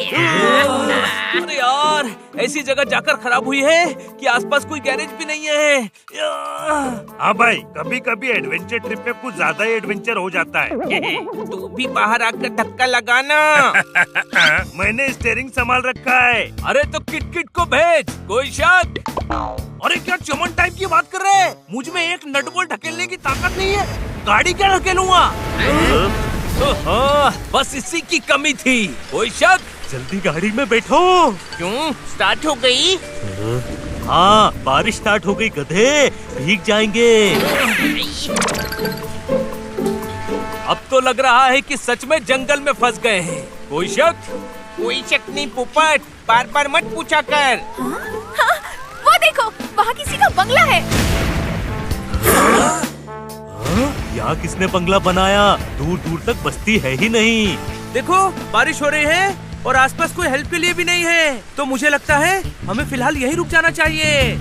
अरे यार, ऐसी जगह जाकर खराब हुई है कि आसपास कोई गैरेज भी नहीं है। हाँ भाई, कभी कभी एडवेंचर ट्रिप में कुछ ज्यादा ही एडवेंचर हो जाता है। तू भी बाहर आकर धक्का लगाना। मैंने स्टीयरिंग संभाल रखा है। अरे तो किट को भेज, कोई शक? अरे क्या चमन टाइप की बात कर रहे हैं? मुझ में एक नट बोल्ट ढकेलने की ताकत नहीं है, गाड़ी क्या ढकेलूंगा? बस इसी की कमी थी। कोई शक? जल्दी गाड़ी में बैठो। क्यों, स्टार्ट हो गई? हाँ, बारिश स्टार्ट हो गई गधे, भीग जाएंगे। अब तो लग रहा है कि सच में जंगल में फंस गए हैं। कोई शक? कोई शक नहीं पोपट, बार बार मत पूछा कर। हाँ, वो देखो, वहाँ किसी का बंगला है। यहाँ किसने बंगला बनाया? दूर दूर तक बस्ती है ही नहीं। देखो, बारिश हो रही है और आसपास कोई हेल्प के लिए भी नहीं है, तो मुझे लगता है हमें फिलहाल यहीं रुक जाना चाहिए।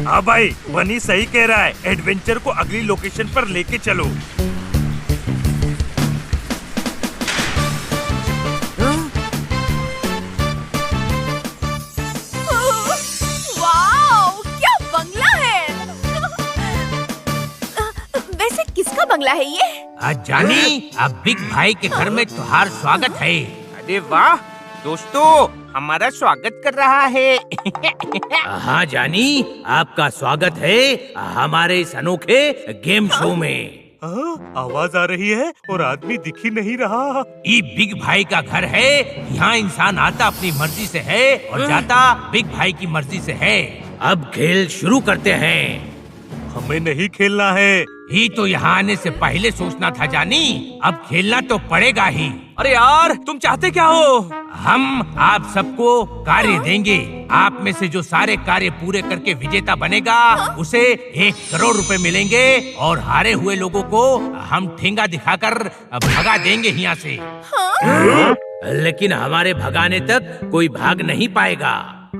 हाँ भाई, बनी सही कह रहा है, एडवेंचर को अगली लोकेशन पर लेके चलो। वाओ, क्या बंगला है। वैसे किसका बंगला है ये? जानी, अब बिग भाई के घर में तुम्हारा स्वागत है। अरे वाह दोस्तों, हमारा स्वागत कर रहा है। हाँ जानी, आपका स्वागत है हमारे इस अनोखे गेम शो में। आवाज आ रही है और आदमी दिख ही नहीं रहा। ये बिग भाई का घर है। यहाँ इंसान आता अपनी मर्जी से है और जाता बिग भाई की मर्जी से है। अब खेल शुरू करते हैं। हमें नहीं खेलना है। ही तो यहाँ आने से पहले सोचना था जानी, अब खेलना तो पड़ेगा ही। अरे यार, तुम चाहते क्या हो? हम आप सबको कार्य देंगे। आप में से जो सारे कार्य पूरे करके विजेता बनेगा, उसे 1 करोड़ रुपए मिलेंगे और हारे हुए लोगों को हम ठेंगा दिखाकर भगा देंगे यहाँ से। लेकिन हमारे भगाने तक कोई भाग नहीं पाएगा।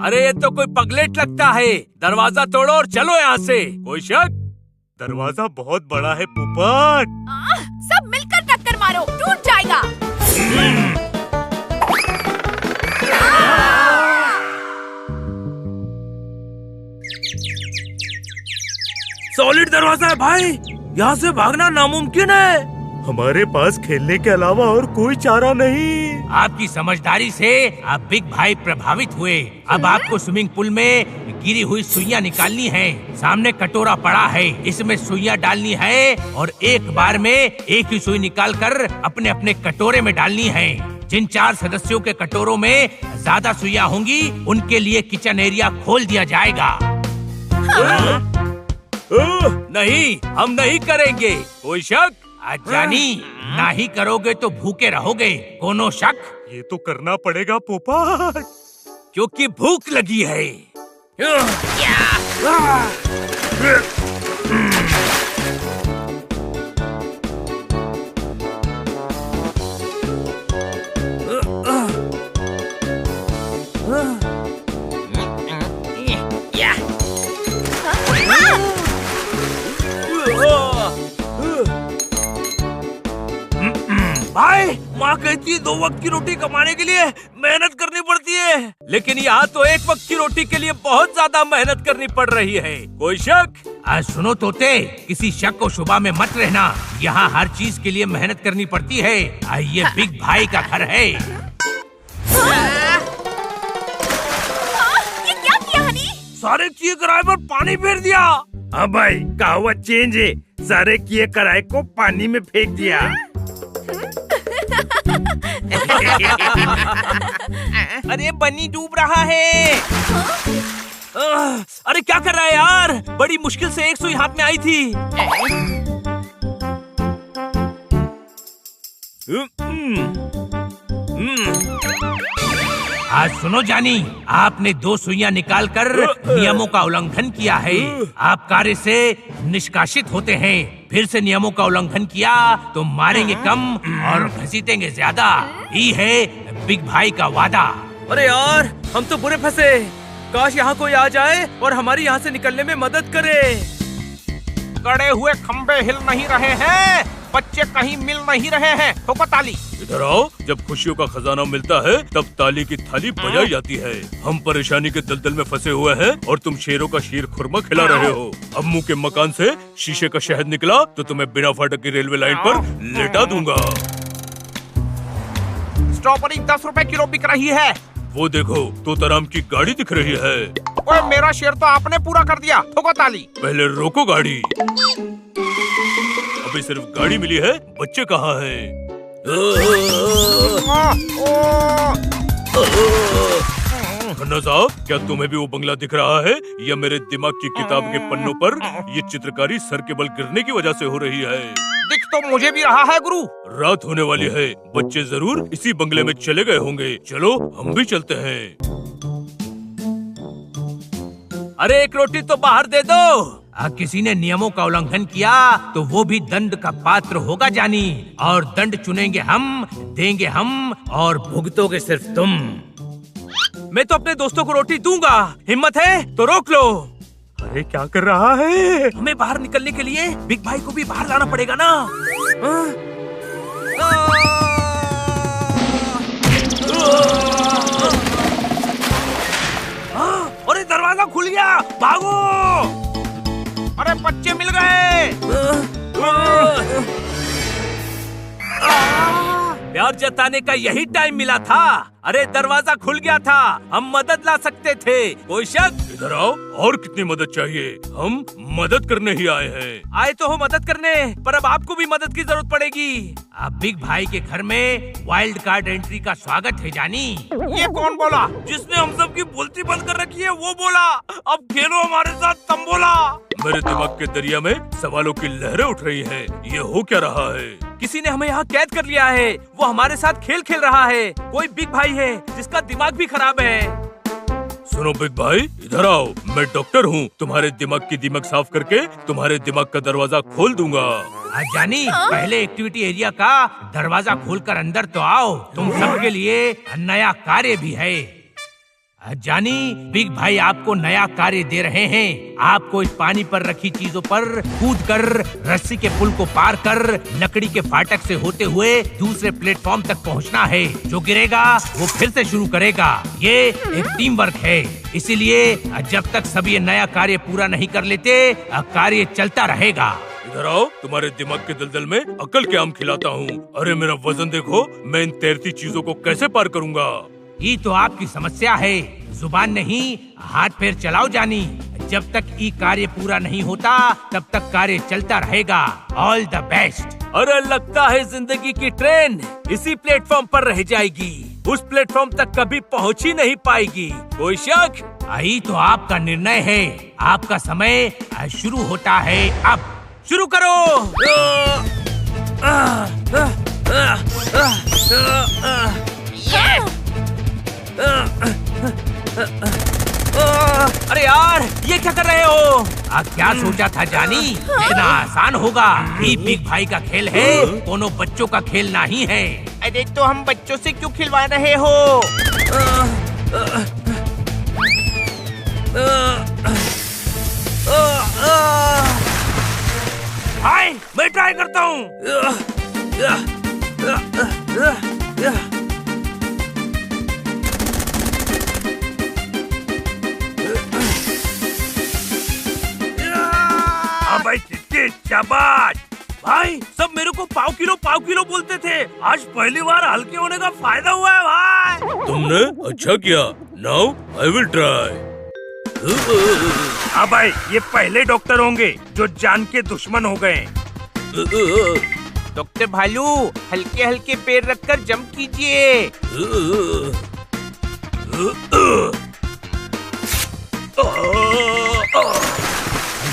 अरे ये तो कोई पगलेट लगता है। दरवाजा तोड़ो और चलो यहाँ से। कोई शक? दरवाजा बहुत बड़ा है पोपट। सब मिलकर टक्कर मारो, टूट जाएगा। सॉलिड दरवाजा है भाई, यहाँ से भागना नामुमकिन है। हमारे पास खेलने के अलावा और कोई चारा नहीं। आपकी समझदारी से आप बिग भाई प्रभावित हुए। अब आपको स्विमिंग पूल में गिरी हुई सुइयां निकालनी है। सामने कटोरा पड़ा है, इसमें सुइयां डालनी है और एक बार में एक ही सुई निकालकर अपने अपने कटोरे में डालनी है। जिन 4 सदस्यों के कटोरों में ज्यादा सुइयां होंगी, उनके लिए किचन एरिया खोल दिया जाएगा। नहीं, हम नहीं करेंगे। कोई शक? जानी, ना ही करोगे तो भूखे रहोगे। कोनो शक? ये तो करना पड़ेगा पोपट, क्योंकि भूख लगी है। भाई, माँ कहती है 2 वक्त की रोटी कमाने के लिए मेहनत करनी पड़ती है, लेकिन यहाँ तो 1 वक्त की रोटी के लिए बहुत ज्यादा मेहनत करनी पड़ रही है। कोई शक? सुनो तोते, किसी शक को शुबा में मत रहना। यहाँ हर चीज के लिए मेहनत करनी पड़ती है। ये बिग भाई का घर है। ये क्या किया हनी? सारे किए कराए पर पानी फेर दिया। हाँ भाई, कहावत चेंज है, सारे किए कराए को पानी में फेंक दिया। अरे बन्नी डूब रहा है। अरे क्या कर रहा है यार? बड़ी मुश्किल से 1 सुई हाथ में आई थी। आज सुनो जानी, आपने 2 सुइयां निकालकर नियमों का उल्लंघन किया है। आप कार्य से निष्कासित होते हैं। फिर से नियमों का उल्लंघन किया तो मारेंगे कम और घसीटेंगे ज्यादा। ये है बिग भाई का वादा। अरे यार, हम तो बुरे फंसे। काश यहाँ कोई आ जाए और हमारी यहाँ से निकलने में मदद करे। गड़े हुए खंबे हिल नहीं रहे हैं, बच्चे कहीं मिल नहीं रहे हैं। ठोको ताली। इधर आओ, जब खुशियों का खजाना मिलता है तब ताली की थाली बजाई जाती है। हम परेशानी के दलदल में फंसे हुए हैं और तुम शेरों का शीर खुरमा खिला रहे हो। अम्मू के मकान से शीशे का शहद निकला तो तुम्हें बिना फाटक की रेलवे लाइन पर लेटा दूंगा। स्ट्रॉबेरी 10 रुपए किलो बिक रही है। वो देखो, तोताराम की गाड़ी दिख रही है। ओए, मेरा शेर तो आपने पूरा कर दिया। ठोको ताली। पहले रोको गाड़ी। अभी सिर्फ गाड़ी मिली है, बच्चे कहाँ हैं? खन्ना साहब, क्या तुम्हें भी वो बंगला दिख रहा है या मेरे दिमाग की किताब के पन्नों पर ये चित्रकारी सर के बल गिरने की वजह से हो रही है? दिख तो मुझे भी रहा है गुरु। रात होने वाली है, बच्चे जरूर इसी बंगले में चले गए होंगे। चलो हम भी चलते हैं। अरे एक रोटी तो बाहर दे दो। किसी ने नियमों का उल्लंघन किया तो वो भी दंड का पात्र होगा जानी। और दंड चुनेंगे हम, देंगे हम और भुगतोगे सिर्फ तुम। मैं तो अपने दोस्तों को रोटी दूंगा। हिम्मत है तो रोक लो। अरे क्या कर रहा है? हमें बाहर निकलने के लिए बिग भाई को भी बाहर लाना पड़ेगा ना। अरे दरवाजा खुल गया, भागो। अरे बच्चे मिल गए। प्यार जताने का यही टाइम मिला था। अरे दरवाजा खुल गया था, हम मदद ला सकते थे। कोई शक? इधर आओ, और कितनी मदद चाहिए? हम मदद करने ही आए हैं। आए तो हो मदद करने, पर अब आपको भी मदद की जरूरत पड़ेगी। अब बिग भाई के घर में वाइल्ड कार्ड एंट्री का स्वागत है जानी। ये कौन बोला? जिसने हम सब की बोलती बंद कर रखी है वो बोला। अब खेलो हमारे साथ तंबोला। मेरे दिमाग के दरिया में सवालों की लहरें उठ रही है। ये हो क्या रहा है? किसी ने हमें यहाँ कैद कर लिया है। वो हमारे साथ खेल खेल रहा है। कोई बिग भाई है जिसका दिमाग भी खराब है। सुनो बिग भाई, इधर आओ। मैं डॉक्टर हूँ, तुम्हारे दिमाग की दीमक साफ करके तुम्हारे दिमाग का दरवाजा खोल दूंगा। जानी, पहले एक्टिविटी एरिया का दरवाजा खोलकर अंदर तो आओ। तुम सबके लिए नया कार्य भी है। जानी, बिग भाई आपको नया कार्य दे रहे हैं। आपको इस पानी पर रखी चीजों पर कूदकर रस्सी के पुल को पार कर लकड़ी के फाटक से होते हुए दूसरे प्लेटफॉर्म तक पहुंचना है। जो गिरेगा वो फिर से शुरू करेगा। ये एक टीम वर्क है, इसीलिए जब तक सब ये नया कार्य पूरा नहीं कर लेते कार्य चलता रहेगा। इधर आओ, तुम्हारे दिमाग के दलदल में अकल के आम खिलाता हूँ। अरे मेरा वजन देखो, मैं इन तैरती चीजों को कैसे पार करूँगा? ये तो आपकी समस्या है। जुबान नहीं, हाथ पैर चलाओ जानी। जब तक ये कार्य पूरा नहीं होता तब तक कार्य चलता रहेगा। All the best. अरे लगता है जिंदगी की ट्रेन इसी प्लेटफॉर्म पर रह जाएगी। उस प्लेटफॉर्म तक कभी पहुंच ही नहीं पाएगी। कोई शक? यही तो आपका निर्णय है। आपका समय शुरू होता है। अब शुरू करो। अरे यार, ये क्या कर रहे हो? क्या सोचा था जानी? इतना आसान होगा? ये बिग भाई का खेल है, कोनो बच्चों का खेल नहीं है। अरे तो हम बच्चों से क्यों खिलवा रहे हो? हाय, मैं ट्राई करता हूँ। भाई कितने शाबाश। भाई सब मेरे को पाव किलो बोलते थे। आज पहली बार हल्के होने का फायदा हुआ है भाई। तुमने अच्छा किया। Now I will try. हाँ भाई, ये पहले डॉक्टर होंगे जो जान के दुश्मन हो गए। डॉक्टर भालू, हल्के हल्के पैर रखकर जंप कीजिए।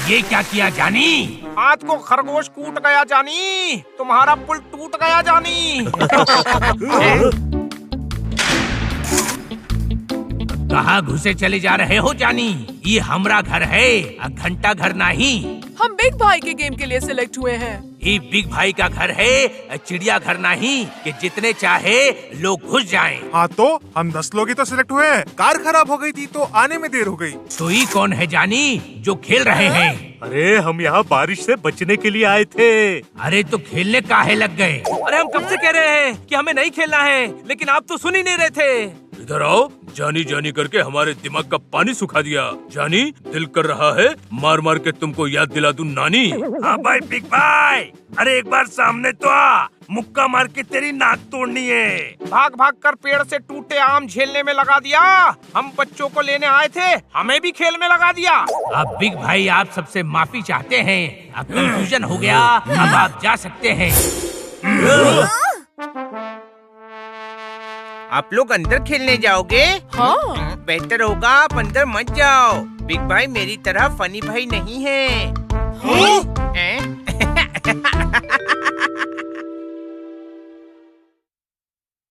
ये क्या किया जानी? हाथ को खरगोश कूट गया जानी। तुम्हारा पुल टूट गया जानी। कहाँ घुसे चले जा रहे हो जानी? ये हमारा घर है, घंटा घर नहीं। हम बिग भाई के गेम के लिए सिलेक्ट हुए हैं। ये बिग भाई का घर है, चिड़िया घर नहीं कि जितने चाहे लोग घुस जाएं। हाँ तो हम 10 लोग ही तो सिलेक्ट हुए हैं। कार खराब हो गई थी तो आने में देर हो गई। तो ये कौन है जानी जो खेल रहे हैं? अरे हम यहाँ बारिश से बचने के लिए आए थे। अरे तो खेलने काहे लग गए? अरे हम कब से कह रहे हैं कि हमें नहीं खेलना है, लेकिन आप तो सुन ही नहीं रहे थे। इधर आओ, जानी जानी करके हमारे दिमाग का पानी सुखा दिया। जानी, दिल कर रहा है मार मार के तुमको याद दिला दूं नानी। हाँ भाई बिग भाई, अरे एक बार सामने तो आ, मुक्का मार के तेरी नाक तोड़नी है। भाग भाग कर पेड़ से टूटे आम झेलने में लगा दिया। हम बच्चों को लेने आए थे, हमें भी खेल में लगा दिया। अब बिग भाई आप सबसे माफी चाहते हैं। अब कंफ्यूजन हो गया, अब आप जा सकते हैं। आप लोग अंदर खेलने जाओगे? हाँ। बेहतर होगा आप अंदर मत जाओ। बिग भाई मेरी तरह फनी भाई नहीं है।